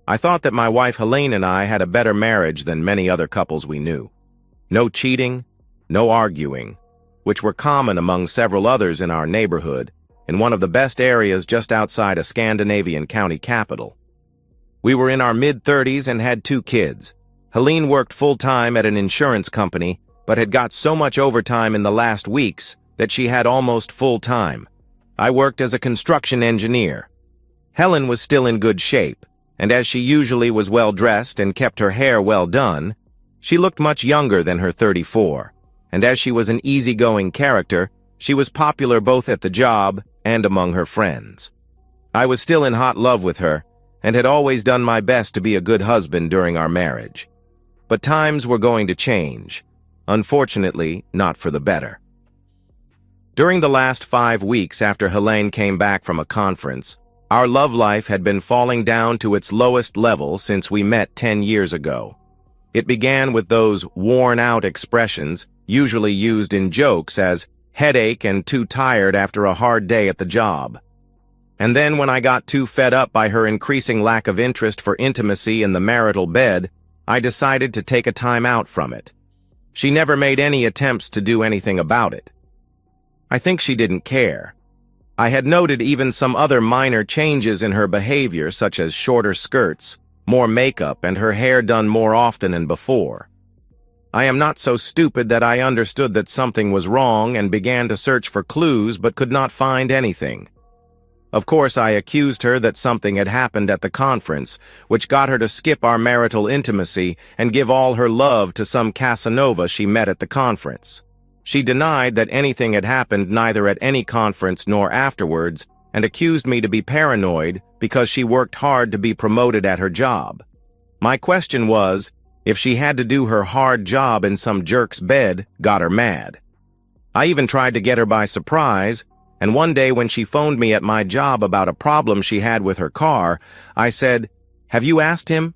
I thought that my wife Helene and I had a better marriage than many other couples we knew. No cheating, no arguing, which were common among several others in our neighborhood, in one of the best areas just outside a Scandinavian county capital. We were in our mid-30s and had 2 kids. Helene worked full-time at an insurance company, but had got so much overtime in the last weeks that she had almost full-time. I worked as a construction engineer. Helen was still in good shape, and as she usually was well-dressed and kept her hair well done, she looked much younger than her 34, and as she was an easygoing character, she was popular both at the job and among her friends. I was still in hot love with her, and had always done my best to be a good husband during our marriage. But times were going to change, unfortunately, not for the better. During the last 5 weeks after Helene came back from a conference, our love life had been falling down to its lowest level since we met 10 years ago. It began with those worn-out expressions, usually used in jokes as headache and too tired after a hard day at the job. And then when I got too fed up by her increasing lack of interest for intimacy in the marital bed, I decided to take a time out from it. She never made any attempts to do anything about it. I think she didn't care. I had noted even some other minor changes in her behavior, such as shorter skirts, more makeup, and her hair done more often than before. I am not so stupid that I understood that something was wrong and began to search for clues but could not find anything. Of course, I accused her that something had happened at the conference, which got her to skip our marital intimacy and give all her love to some Casanova she met at the conference. She denied that anything had happened neither at any conference nor afterwards, and accused me to be paranoid because she worked hard to be promoted at her job. My question was, if she had to do her hard job in some jerk's bed, got her mad. I even tried to get her by surprise, and one day when she phoned me at my job about a problem she had with her car, I said, "Have you asked him?"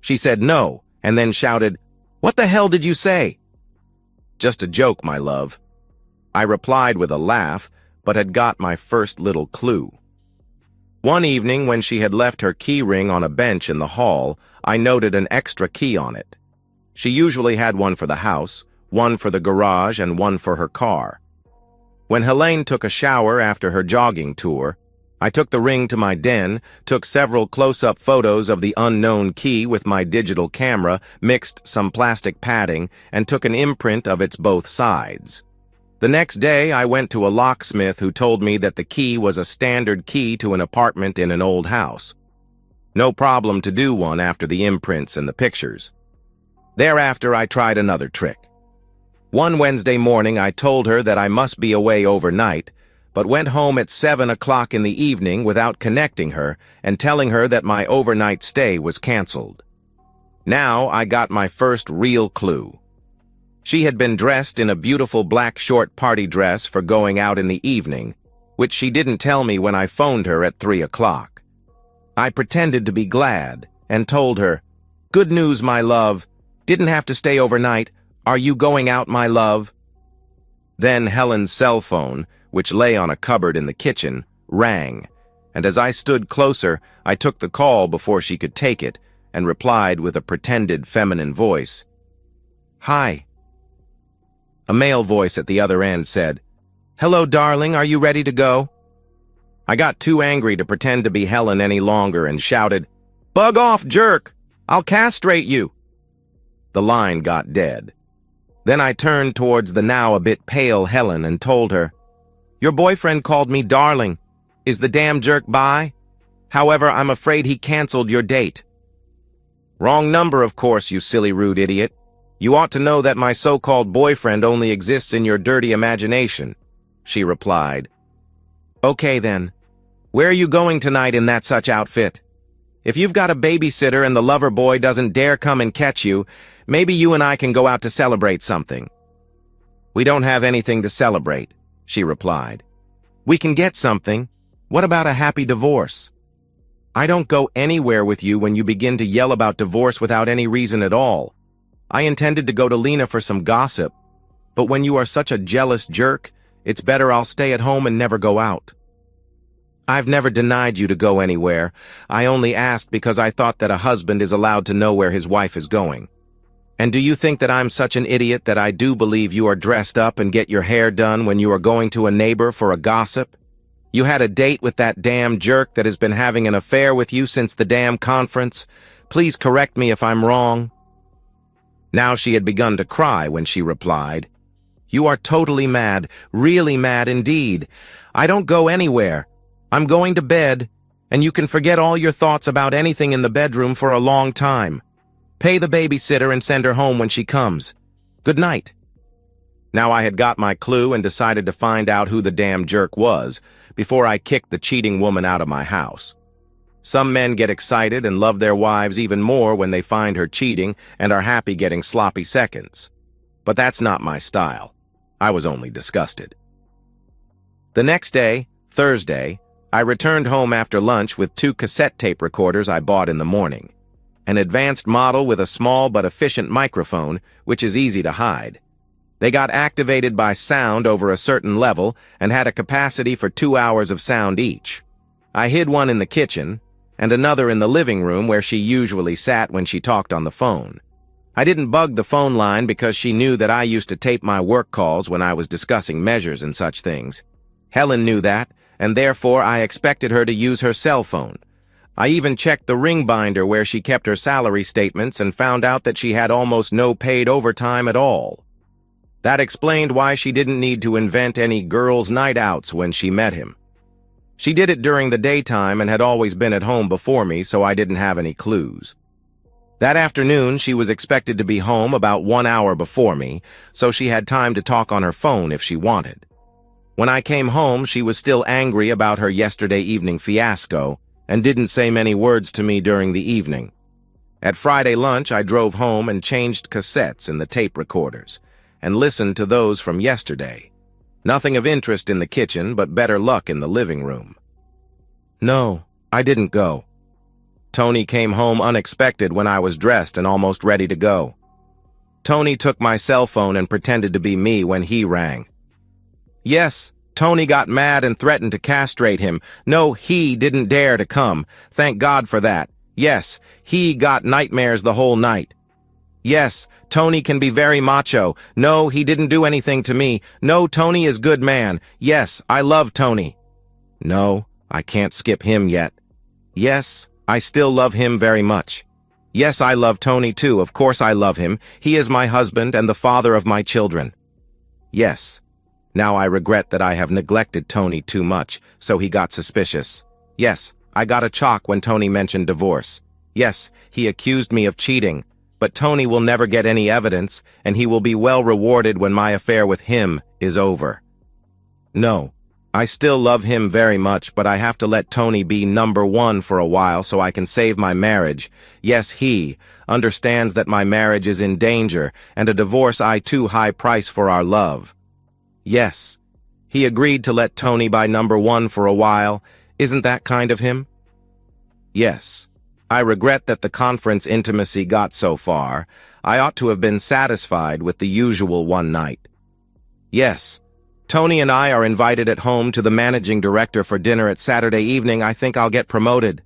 She said no, and then shouted, "What the hell did you say?" "Just a joke, my love." I replied with a laugh, but had got my first little clue. One evening, when she had left her key ring on a bench in the hall, I noted an extra key on it. She usually had one for the house, one for the garage, and one for her car. When Helene took a shower after her jogging tour, I took the ring to my den, took several close-up photos of the unknown key with my digital camera, mixed some plastic padding, and took an imprint of its both sides. The next day, I went to a locksmith who told me that the key was a standard key to an apartment in an old house. No problem to do one after the imprints and the pictures. Thereafter, I tried another trick. One Wednesday morning, I told her that I must be away overnight, but went home at 7 o'clock in the evening without connecting her and telling her that my overnight stay was canceled. Now I got my first real clue. She had been dressed in a beautiful black short party dress for going out in the evening, which she didn't tell me when I phoned her at 3 o'clock. I pretended to be glad and told her, "Good news, my love. Didn't have to stay overnight. Are you going out, my love?" Then Helen's cell phone, which lay on a cupboard in the kitchen, rang, and as I stood closer, I took the call before she could take it and replied with a pretended feminine voice, "Hi." A male voice at the other end said, "Hello, darling, are you ready to go?" I got too angry to pretend to be Helen any longer and shouted, "Bug off, jerk! I'll castrate you!" The line got dead. Then I turned towards the now a bit pale Helen and told her, "Your boyfriend called me darling. Is the damn jerk by? However, I'm afraid he canceled your date." "Wrong number, of course, you silly rude idiot. You ought to know that my so-called boyfriend only exists in your dirty imagination," she replied. "Okay then. Where are you going tonight in that such outfit? If you've got a babysitter and the lover boy doesn't dare come and catch you, maybe you and I can go out to celebrate something." "We don't have anything to celebrate," she replied. "We can get something. What about a happy divorce?" "I don't go anywhere with you when you begin to yell about divorce without any reason at all. I intended to go to Lena for some gossip, but when you are such a jealous jerk, it's better I'll stay at home and never go out." I've never denied you to go anywhere. I only asked because I thought that a husband is allowed to know where his wife is going. And do you think that I'm such an idiot that I do believe you are dressed up and get your hair done when you are going to a neighbor for a gossip? You had a date with that damn jerk that has been having an affair with you since the damn conference. Please correct me if I'm wrong." Now she had begun to cry when she replied, "You are totally mad, really mad indeed. I don't go anywhere. I'm going to bed, and you can forget all your thoughts about anything in the bedroom for a long time. Pay the babysitter and send her home when she comes. Good night." Now I had got my clue and decided to find out who the damn jerk was before I kicked the cheating woman out of my house. Some men get excited and love their wives even more when they find her cheating and are happy getting sloppy seconds. But that's not my style. I was only disgusted. The next day, Thursday, I returned home after lunch with 2 cassette tape recorders I bought in the morning. An advanced model with a small but efficient microphone, which is easy to hide. They got activated by sound over a certain level and had a capacity for 2 hours of sound each. I hid one in the kitchen and another in the living room where she usually sat when she talked on the phone. I didn't bug the phone line because she knew that I used to tape my work calls when I was discussing measures and such things. Helen knew that, and therefore I expected her to use her cell phone. I even checked the ring binder where she kept her salary statements and found out that she had almost no paid overtime at all. That explained why she didn't need to invent any girls' night outs when she met him. She did it during the daytime and had always been at home before me, so I didn't have any clues. That afternoon, she was expected to be home about 1 hour before me, so she had time to talk on her phone if she wanted. When I came home, she was still angry about her yesterday evening fiasco and didn't say many words to me during the evening. At Friday lunch, I drove home and changed cassettes in the tape recorders and listened to those from yesterday. Nothing of interest in the kitchen, but better luck in the living room. No, I didn't go. Tony came home unexpected when I was dressed and almost ready to go. Tony took my cell phone and pretended to be me when he rang. Yes, Tony got mad and threatened to castrate him. No, he didn't dare to come. Thank God for that. Yes, he got nightmares the whole night. Yes, Tony can be very macho. No, he didn't do anything to me. No, Tony is good man. Yes, I love Tony. No, I can't skip him yet. Yes, I still love him very much. Yes, I love Tony too. Of course I love him. He is my husband and the father of my children. Yes. Now I regret that I have neglected Tony too much, so he got suspicious. Yes, I got a shock when Tony mentioned divorce. Yes, he accused me of cheating. But Tony will never get any evidence, and he will be well rewarded when my affair with him is over. No, I still love him very much, but I have to let Tony be number one for a while so I can save my marriage. Yes, he understands that my marriage is in danger, and a divorce I too high price for our love. Yes, he agreed to let Tony by number one for a while. Isn't that kind of him? Yes. I regret that the conference intimacy got so far. I ought to have been satisfied with the usual one night. Yes, Tony and I are invited at home to the managing director for dinner at Saturday evening. I think I'll get promoted.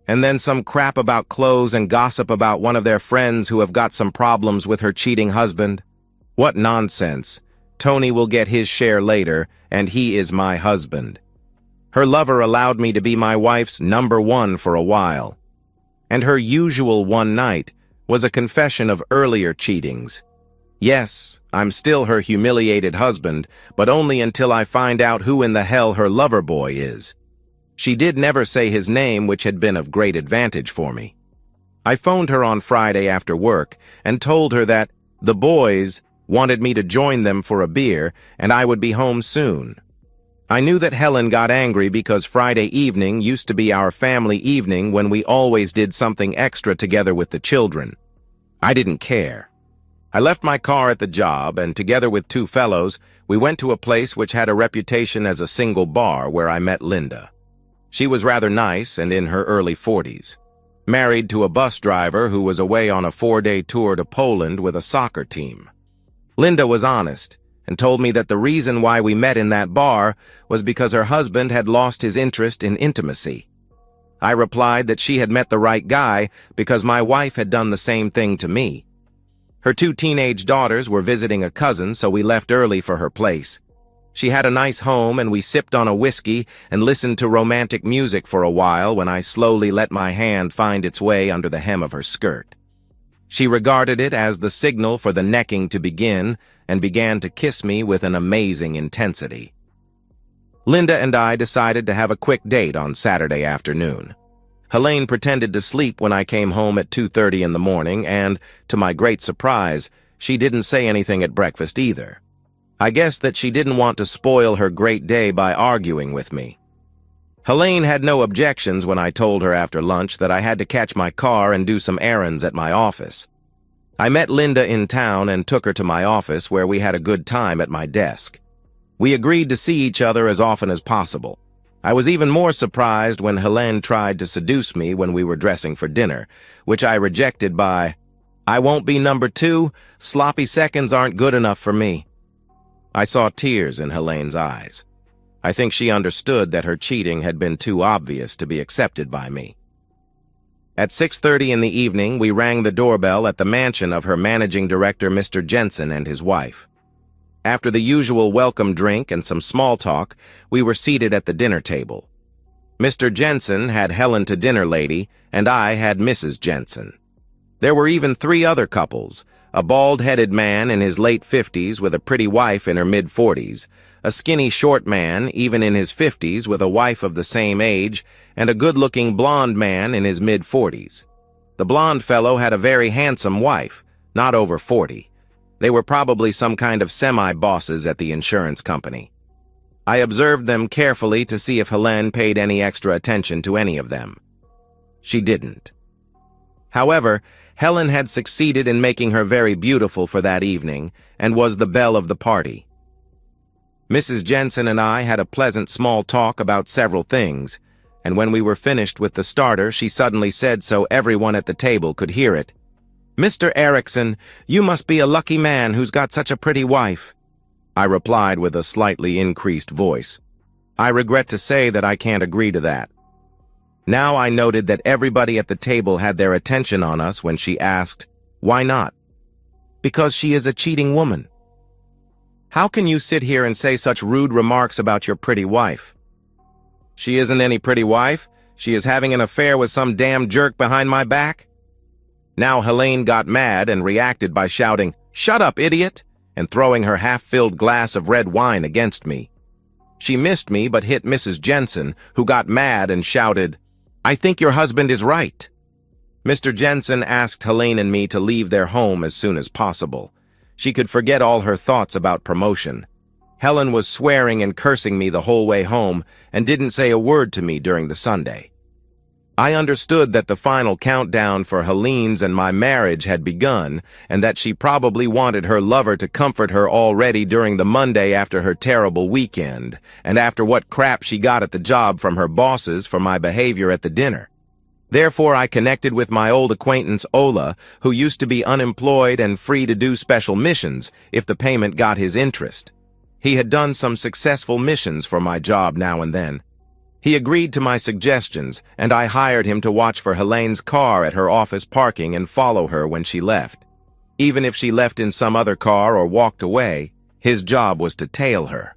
And then some crap about clothes and gossip about one of their friends who have got some problems with her cheating husband. What nonsense. Tony will get his share later, and he is my husband. Her lover allowed me to be my wife's number one for a while. And her usual one night was a confession of earlier cheatings. Yes, I'm still her humiliated husband, but only until I find out who in the hell her lover boy is. She did never say his name, which had been of great advantage for me. I phoned her on Friday after work and told her that the boys wanted me to join them for a beer and I would be home soon. I knew that Helen got angry because Friday evening used to be our family evening when we always did something extra together with the children. I didn't care. I left my car at the job, and together with 2 fellows, we went to a place which had a reputation as a single bar where I met Linda. She was rather nice and in her early 40s, married to a bus driver who was away on a 4-day tour to Poland with a soccer team. Linda was honest, and told me that the reason why we met in that bar was because her husband had lost his interest in intimacy. I replied that she had met the right guy because my wife had done the same thing to me. Her 2 teenage daughters were visiting a cousin, so we left early for her place. She had a nice home, and we sipped on a whiskey and listened to romantic music for a while when I slowly let my hand find its way under the hem of her skirt. She regarded it as the signal for the necking to begin and began to kiss me with an amazing intensity. Linda and I decided to have a quick date on Saturday afternoon. Helene pretended to sleep when I came home at 2:30 in the morning, and, to my great surprise, she didn't say anything at breakfast either. I guess that she didn't want to spoil her great day by arguing with me. Helene had no objections when I told her after lunch that I had to catch my car and do some errands at my office. I met Linda in town and took her to my office, where we had a good time at my desk. We agreed to see each other as often as possible. I was even more surprised when Helene tried to seduce me when we were dressing for dinner, which I rejected by, "I won't be number 2, sloppy seconds aren't good enough for me." I saw tears in Helene's eyes. I think she understood that her cheating had been too obvious to be accepted by me. At 6:30 in the evening, we rang the doorbell at the mansion of her managing director, Mr. Jensen, and his wife. After the usual welcome drink and some small talk, we were seated at the dinner table. Mr. Jensen had Helen to dinner lady, and I had Mrs. Jensen. There were even 3 other couples, a bald-headed man in his late 50s with a pretty wife in her mid-40s, a skinny short man, even in his 50s, with a wife of the same age, and a good-looking blonde man in his mid-40s. The blonde fellow had a very handsome wife, not over 40. They were probably some kind of semi-bosses at the insurance company. I observed them carefully to see if Helene paid any extra attention to any of them. She didn't. However, Helen had succeeded in making her very beautiful for that evening and was the belle of the party. Mrs. Jensen and I had a pleasant small talk about several things, and when we were finished with the starter, she suddenly said so everyone at the table could hear it, "Mr. Erickson, you must be a lucky man who's got such a pretty wife." I replied with a slightly increased voice, "I regret to say that I can't agree to that." Now I noted that everybody at the table had their attention on us when she asked, "Why not?" "Because she is a cheating woman." "How can you sit here and say such rude remarks about your pretty wife?" "She isn't any pretty wife. She is having an affair with some damn jerk behind my back." Now Helene got mad and reacted by shouting, "Shut up, idiot!" and throwing her half-filled glass of red wine against me. She missed me but hit Mrs. Jensen, who got mad and shouted, "I think your husband is right." Mr. Jensen asked Helene and me to leave their home as soon as possible. She could forget all her thoughts about promotion. Helen was swearing and cursing me the whole way home and didn't say a word to me during the Sunday. I understood that the final countdown for Helene's and my marriage had begun, and that she probably wanted her lover to comfort her already during the Monday after her terrible weekend, and after what crap she got at the job from her bosses for my behavior at the dinner. Therefore, I connected with my old acquaintance Ola, who used to be unemployed and free to do special missions if the payment got his interest. He had done some successful missions for my job now and then. He agreed to my suggestions, and I hired him to watch for Helene's car at her office parking and follow her when she left. Even if she left in some other car or walked away, his job was to tail her.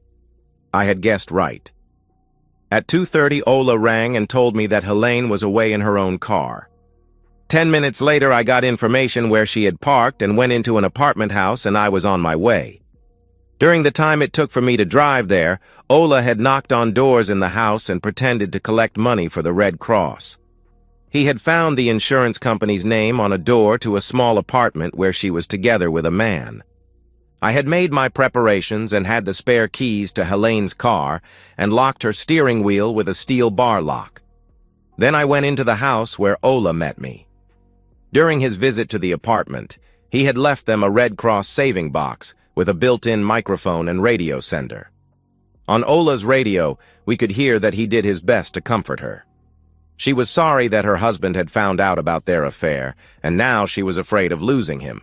I had guessed right. At 2:30, Ola rang and told me that Helene was away in her own car. 10 minutes later, I got information where she had parked and went into an apartment house, and I was on my way. During the time it took for me to drive there, Ola had knocked on doors in the house and pretended to collect money for the Red Cross. He had found the insurance company's name on a door to a small apartment where she was together with a man. I had made my preparations and had the spare keys to Helene's car and locked her steering wheel with a steel bar lock. Then I went into the house where Ola met me. During his visit to the apartment, he had left them a Red Cross saving box with a built-in microphone and radio sender. On Ola's radio, we could hear that he did his best to comfort her. She was sorry that her husband had found out about their affair, and now she was afraid of losing him.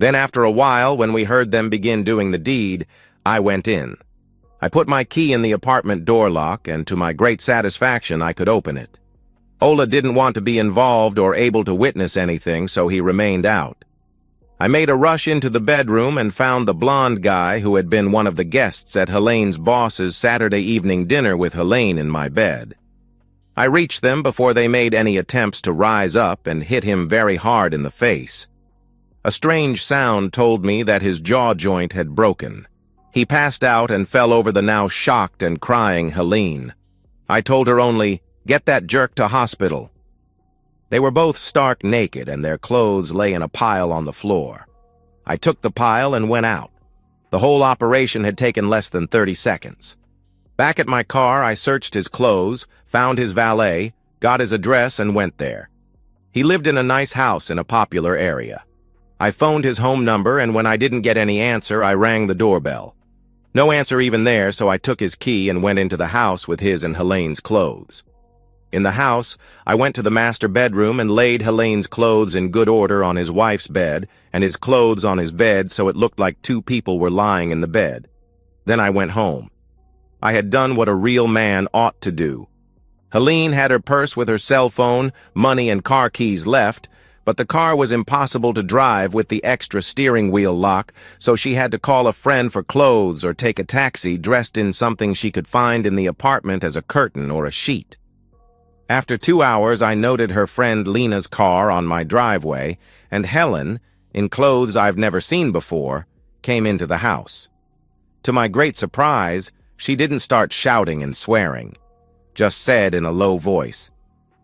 Then after a while, when we heard them begin doing the deed, I went in. I put my key in the apartment door lock, and to my great satisfaction, I could open it. Ola didn't want to be involved or able to witness anything, so he remained out. I made a rush into the bedroom and found the blonde guy who had been one of the guests at Helene's boss's Saturday evening dinner with Helene in my bed. I reached them before they made any attempts to rise up and hit him very hard in the face. A strange sound told me that his jaw joint had broken. He passed out and fell over the now shocked and crying Helene. I told her only, "Get that jerk to hospital." They were both stark naked and their clothes lay in a pile on the floor. I took the pile and went out. The whole operation had taken less than 30 seconds. Back at my car, I searched his clothes, found his valet, got his address, and went there. He lived in a nice house in a popular area. I phoned his home number, and when I didn't get any answer, I rang the doorbell. No answer even there, so I took his key and went into the house with his and Helene's clothes. In the house, I went to the master bedroom and laid Helene's clothes in good order on his wife's bed and his clothes on his bed so it looked like two people were lying in the bed. Then I went home. I had done what a real man ought to do. Helene had her purse with her cell phone, money, and car keys left, but the car was impossible to drive with the extra steering wheel lock, so she had to call a friend for clothes or take a taxi dressed in something she could find in the apartment as a curtain or a sheet. After 2 hours, I noted her friend Lena's car on my driveway, and Helen, in clothes I've never seen before, came into the house. To my great surprise, she didn't start shouting and swearing, just said in a low voice,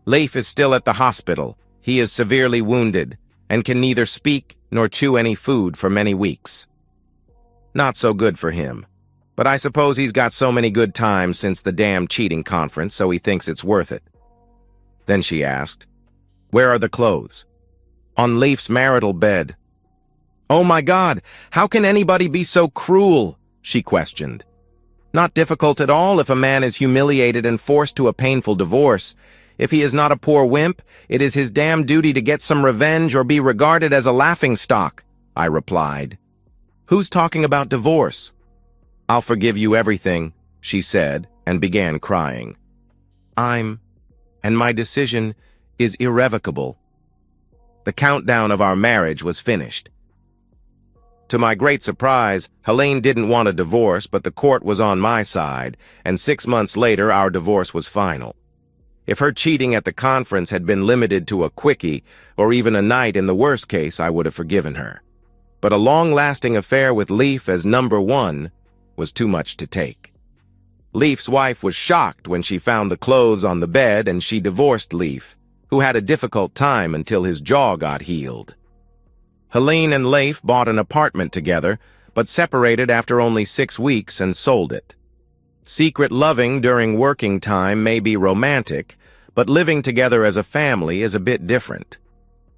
"Leif is still at the hospital. He is severely wounded and can neither speak nor chew any food for many weeks." Not so good for him, but I suppose he's got so many good times since the damn cheating conference, so he thinks it's worth it. Then she asked, "Where are the clothes?" "On Leif's marital bed." "Oh my God, how can anybody be so cruel?" she questioned. "Not difficult at all if a man is humiliated and forced to a painful divorce. If he is not a poor wimp, it is his damn duty to get some revenge or be regarded as a laughingstock," I replied. "Who's talking about divorce?" "I'll forgive you everything," she said, and began crying. And my decision is irrevocable. The countdown of our marriage was finished. To my great surprise, Helene didn't want a divorce, but the court was on my side, and 6 months later our divorce was final. If her cheating at the conference had been limited to a quickie, or even a night in the worst case, I would have forgiven her. But a long-lasting affair with Leif as number one was too much to take. Leif's wife was shocked when she found the clothes on the bed, and she divorced Leif, who had a difficult time until his jaw got healed. Helene and Leif bought an apartment together, but separated after only 6 weeks and sold it. Secret loving during working time may be romantic, but living together as a family is a bit different.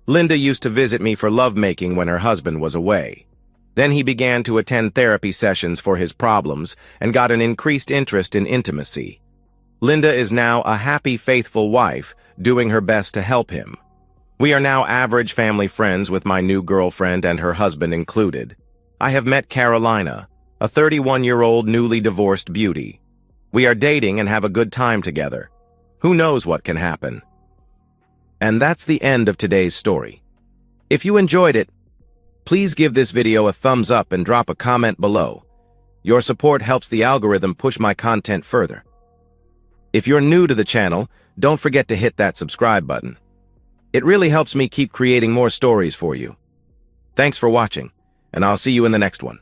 Linda used to visit me for lovemaking when her husband was away. Then he began to attend therapy sessions for his problems and got an increased interest in intimacy. Linda is now a happy, faithful wife, doing her best to help him. We are now average family friends with my new girlfriend and her husband included. I have met Carolina, a 31-year-old newly divorced beauty. We are dating and have a good time together. Who knows what can happen? And that's the end of today's story. If you enjoyed it, please give this video a thumbs up and drop a comment below. Your support helps the algorithm push my content further. If you're new to the channel, don't forget to hit that subscribe button. It really helps me keep creating more stories for you. Thanks for watching, and I'll see you in the next one.